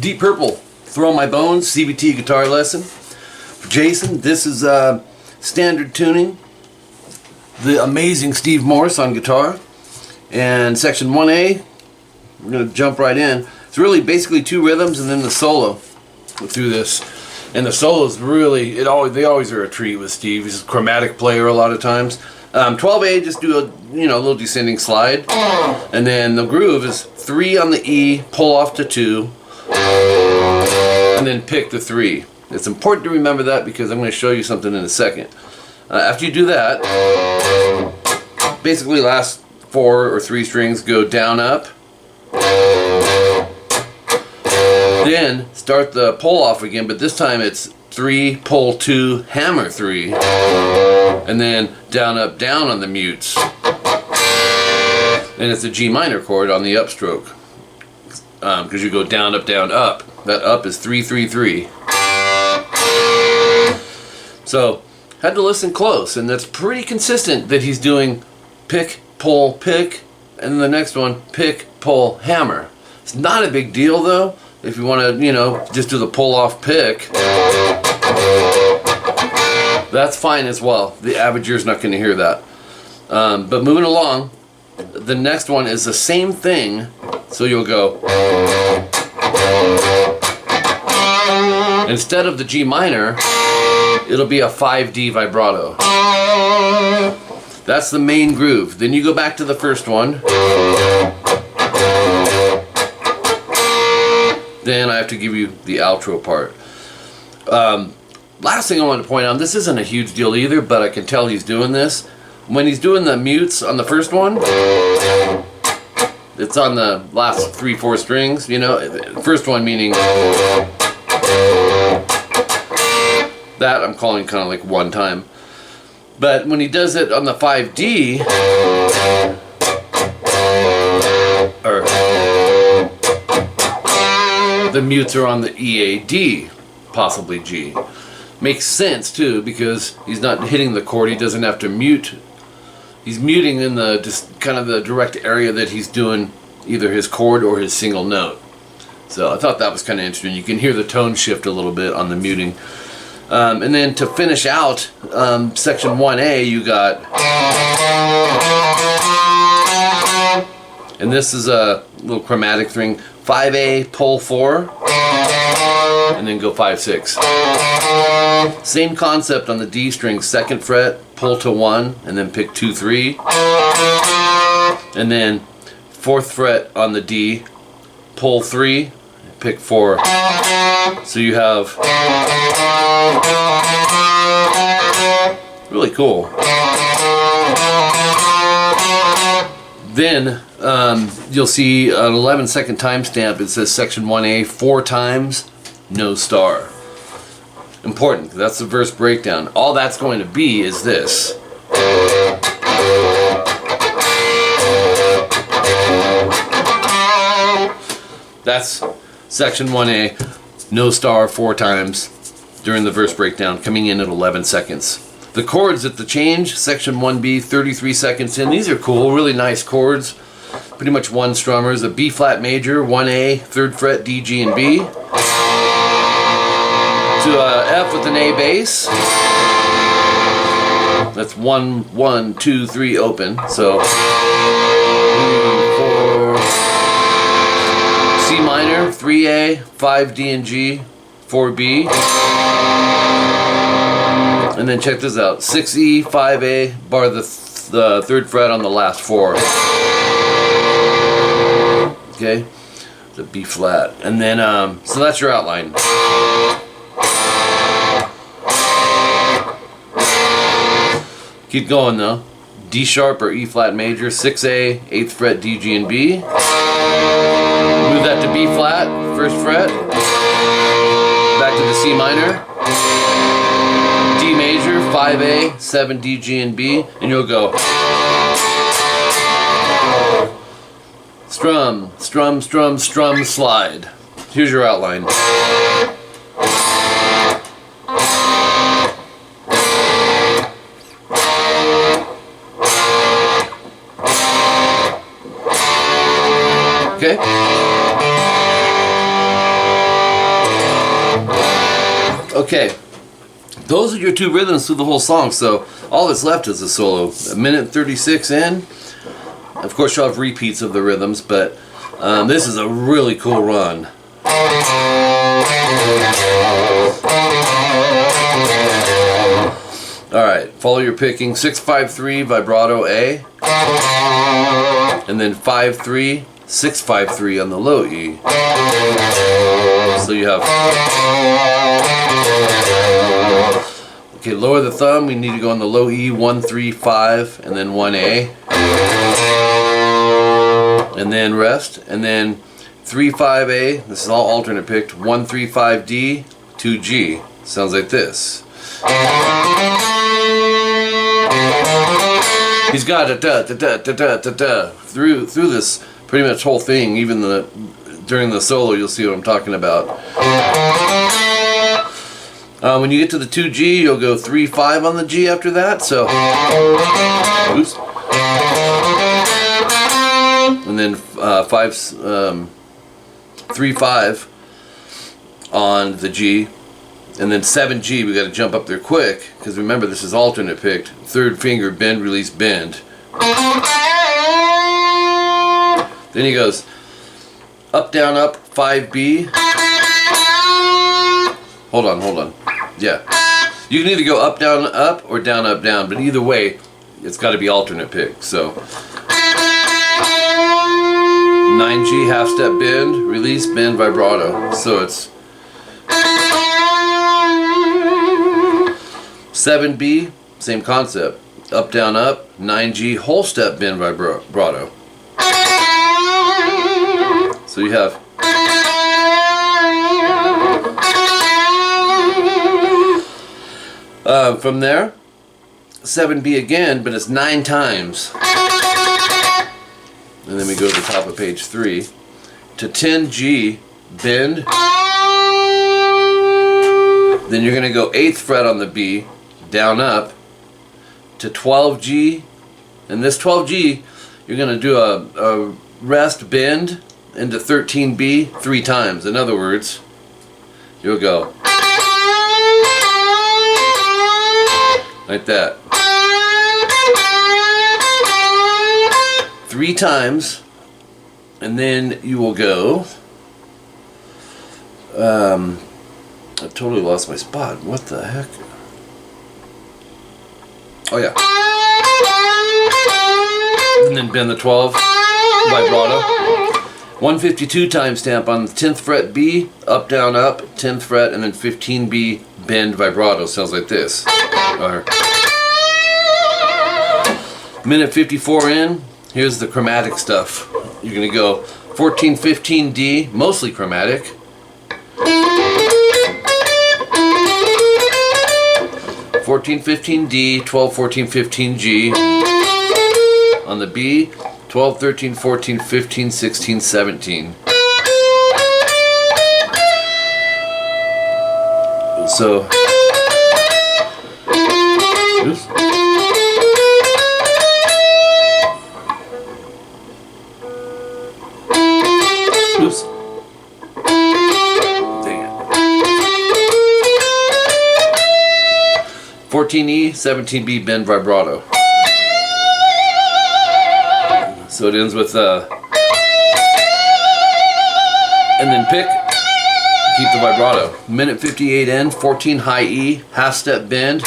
Deep Purple, Throw My Bones, CVT guitar lesson. For Jason, this is standard tuning. The amazing Steve Morse on guitar. And section 1A, we're going to jump right in. It's really basically two rhythms and then the solo through this. And the solos really, they always are a treat with Steve. He's a chromatic player a lot of times. 12A, just do a little descending slide. And then the groove is 3 on the E, pull off to 2. And then pick the 3. It's important to remember that because I'm going to show you something in a second. After you do that, basically last 4 or 3 strings go down, up. Then start the pull off again, but this time it's 3, pull 2, hammer 3. And then down, up, down on the mutes. And it's a G minor chord on the upstroke. Because you go down, up, down, up. That up is 3, 3, 3. So, had to listen close, and that's pretty consistent that he's doing pick, pull, pick, and then the next one, pick, pull, hammer. It's not a big deal though, if you want to, just do the pull off pick. That's fine as well. The average ear's not going to hear that. But moving along, the next one is the same thing, so you'll go. Instead of the G minor, it'll be a 5D vibrato. That's the main groove. Then you go back to the first one. Then I have to give you the outro part. Last thing I want to point out, this isn't a huge deal either, but I can tell he's doing this. When he's doing the mutes on the first one, it's on the last 3, 4 strings, first one meaning that I'm calling kind of like one time. But when he does it on the 5D, or the mutes are on the EAD, possibly G. Makes sense too, because he's not hitting the chord, he doesn't have to mute. He's muting in the just kind of the direct area that he's doing either his chord or his single note. So I thought that was kind of interesting. You can hear the tone shift a little bit on the muting. And then to finish out section 1A, you got, and this is a little chromatic thing, 5A, pull 4, and then go 5, 6. Same concept on the D string, 2nd fret, pull to 1, and then pick 2, 3. And then 4th fret on the D, pull 3, pick 4. So you have, really cool. Then you'll see an 11-second timestamp. It says section 1A 4 times, no star. Important, that's the verse breakdown. All that's going to be is this. That's section 1A, no star 4 times during the verse breakdown, coming in at 11 seconds. The chords at the change, section 1B, 33 seconds in. These are cool, really nice chords. Pretty much one strummers. A B flat major, 1A, 3rd fret, D, G, and B. To a F with an A bass. That's 1, 1, 2, 3 open. So 3, 4. C minor, 3A, 5 D and G, 4B. And then check this out, 6E, 5A, bar the 3rd fret on the last 4. Okay, the B flat. And then, so that's your outline. Keep going though. D sharp or E flat major, 6A, 8th fret, D, G, and B. Move that to B flat, 1st fret. Back to the C minor. D major, 5A, 7, D, G, and B. And you'll go. Strum, strum, strum, strum, slide. Here's your outline. Okay? Okay. Those are your two rhythms through the whole song, so all that's left is the solo. 1:36 in. Of course, you'll have repeats of the rhythms, but this is a really cool run. Alright, follow your picking. 6-5-3 vibrato A, and then 5-3, 6-5-3 on the low E. So you have... Okay, lower the thumb, we need to go on the low E, 1-3-5, and then 1A. And then rest, and then 3-5A, this is all alternate picked, 1-3-5D, 2G. Sounds like this. He's got a da da da da da da da through this pretty much whole thing. Even during the solo, you'll see what I'm talking about. When you get to the 2G, you'll go 3-5 on the G after that. So, oops. And then 3-5 on the G, and then 7G. We got to jump up there quick because remember this is alternate picked. Third finger bend, release, bend. Then he goes up, down, up, 5B. Hold on. Yeah, you can either go up, or down, up, down. But either way, it's got to be alternate pick. So 9G, half step bend, release, bend, vibrato. So it's 7B, same concept. Up, down, up, 9G, whole step bend, vibrato. So you have from there, 7B again, but it's 9 times. And then we go to the top of page 3 to 10G, bend. Then you're going to go 8th fret on the B, down, up, to 12G. And this 12G, you're going to do a rest bend into 13B 3 times. In other words, you'll go like that. 3 times, and then you will go. I totally lost my spot. What the heck? Oh yeah. And then bend the 12 vibrato. 152 timestamp on the 10th fret B, up, down, up, 10th fret, and then 15B bend vibrato. Sounds like this. Minute 54 in. Here's the chromatic stuff. You're going to go 14, 15 D, mostly chromatic. 14, 15 D, 12, 14, 15 G. On the B, 12, 13, 14, 15, 16, 17. So, oops. Oops. Dang it. 14E, 17B bend vibrato. So it ends with and then pick, keep the vibrato. Minute 58 in, 14 high E, half step bend.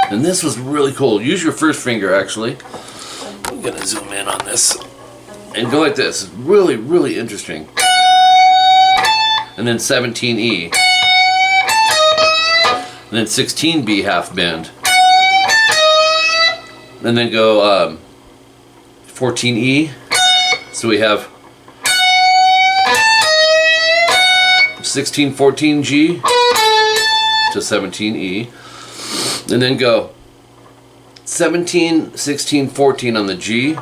And this was really cool. Use your first finger actually. I'm gonna zoom in on this. And go like this. Really, really interesting. And then 17E. And then 16B half bend. And then go 14E. So we have 16, 14G to 17E. And then go 17, 16, 14 on the G.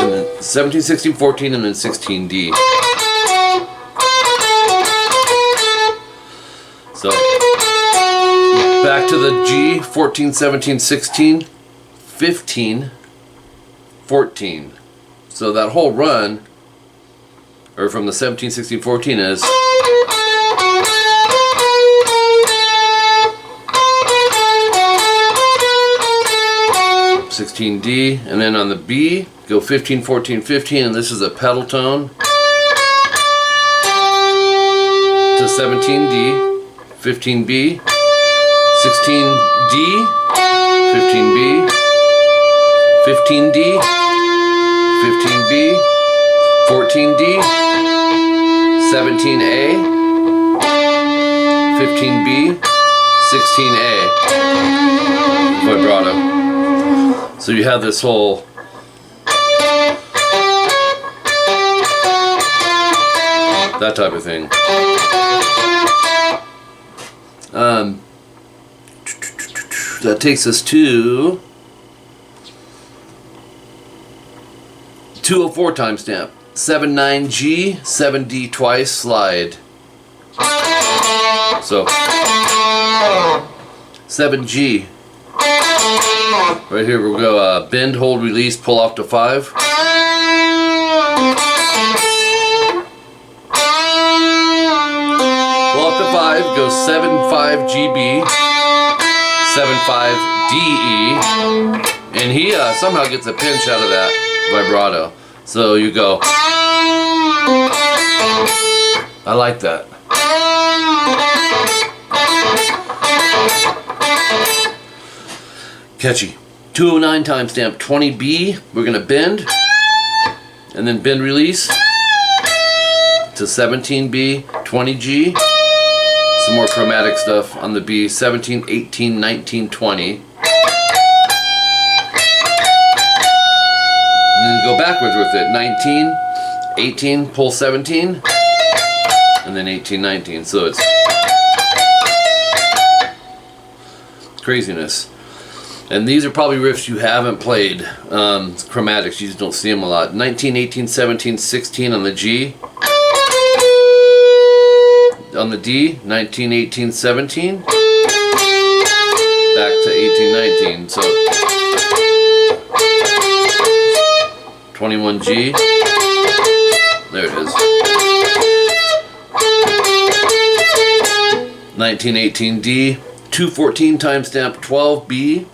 And then 17, 16, 14, and then 16D. So, back to the G, 14, 17, 16, 15, 14. So that whole run, or from the 17, 16, 14 is. D, and then on the B, go 15, 14, 15, and this is a pedal tone to 17D, 15B, 16D, 15B, 15D, 15B, 14D, 17A, 15B, 16A, vibrato. So you have this whole that type of thing. That takes us to 204 timestamp. 7/9G, 7D twice, slide. So 7G. Right here we'll go bend, hold, release, pull off to 5. Pull off to 5, go 7/5GB, 7/5DE, and he somehow gets a pinch out of that vibrato. So you go. I like that. Catchy. 209 timestamp, 20B, we're going to bend, and then bend release to 17B, 20G, some more chromatic stuff on the B, 17, 18, 19, 20. And then go backwards with it, 19, 18, pull 17, and then 18, 19, so it's craziness. And these are probably riffs you haven't played. Chromatics, you just don't see them a lot. 19, 18, 17, 16 on the G. On the D, 19, 18, 17. Back to 18, 19. So 21G. There it is. 19, 18D. 214 timestamp, 12B.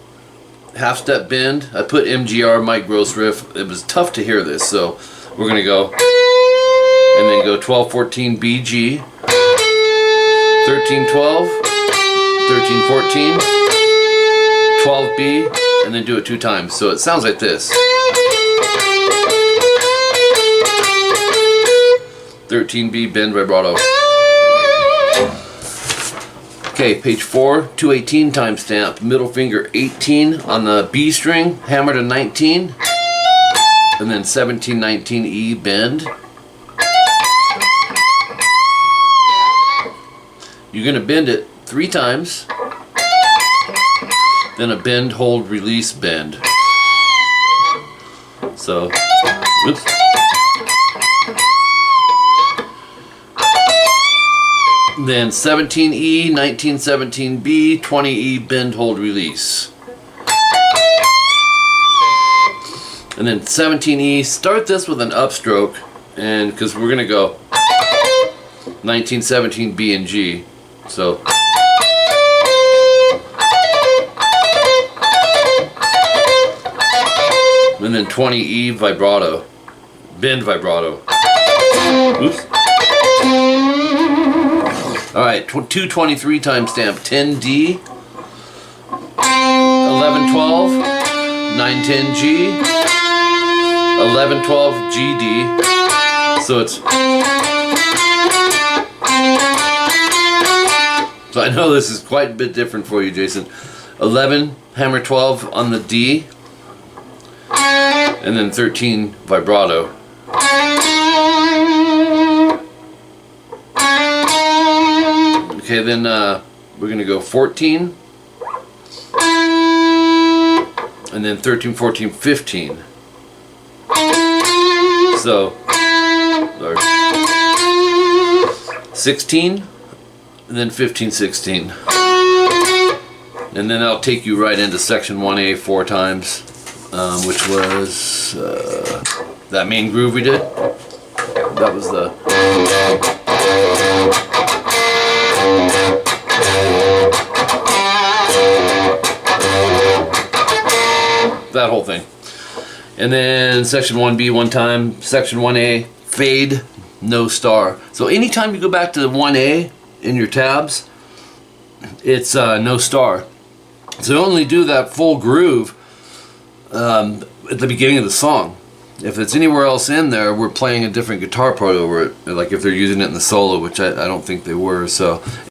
Half step bend. I put MGR, Mike Gross riff. It was tough to hear this, so we're gonna go and then go 12, 14 BG, 13, 12, 13, 14, 12B, and then do it 2 times. So it sounds like this. 13B bend vibrato. Okay, page 4, 218 timestamp, middle finger 18 on the B string, hammer to 19, and then 17, 19 E bend. You're going to bend it 3 times, then a bend, hold, release, bend. So, oops. Then 17E, 19, 17B, 20E, bend, hold, release. And then 17E, start this with an upstroke, and because we're going to go 19, 17, B and G. So and then 20E vibrato, bend vibrato. Oops. Alright, 223 timestamp, 10D, 1112, 910G, 1112 GD. So it's. So I know this is quite a bit different for you, Jason. 11, hammer 12 on the D, and then 13 vibrato. Okay, then we're going to go 14, and then 13, 14, 15. So, 16, and then 15, 16. And then I'll take you right into section 1A 4 times, which was that main groove we did. That was the... that whole thing. And then section 1B one time, section 1A, fade, no star. So anytime you go back to 1A in your tabs, it's no star. So only do that full groove at the beginning of the song. If it's anywhere else in there, we're playing a different guitar part over it, like if they're using it in the solo, which I don't think they were. So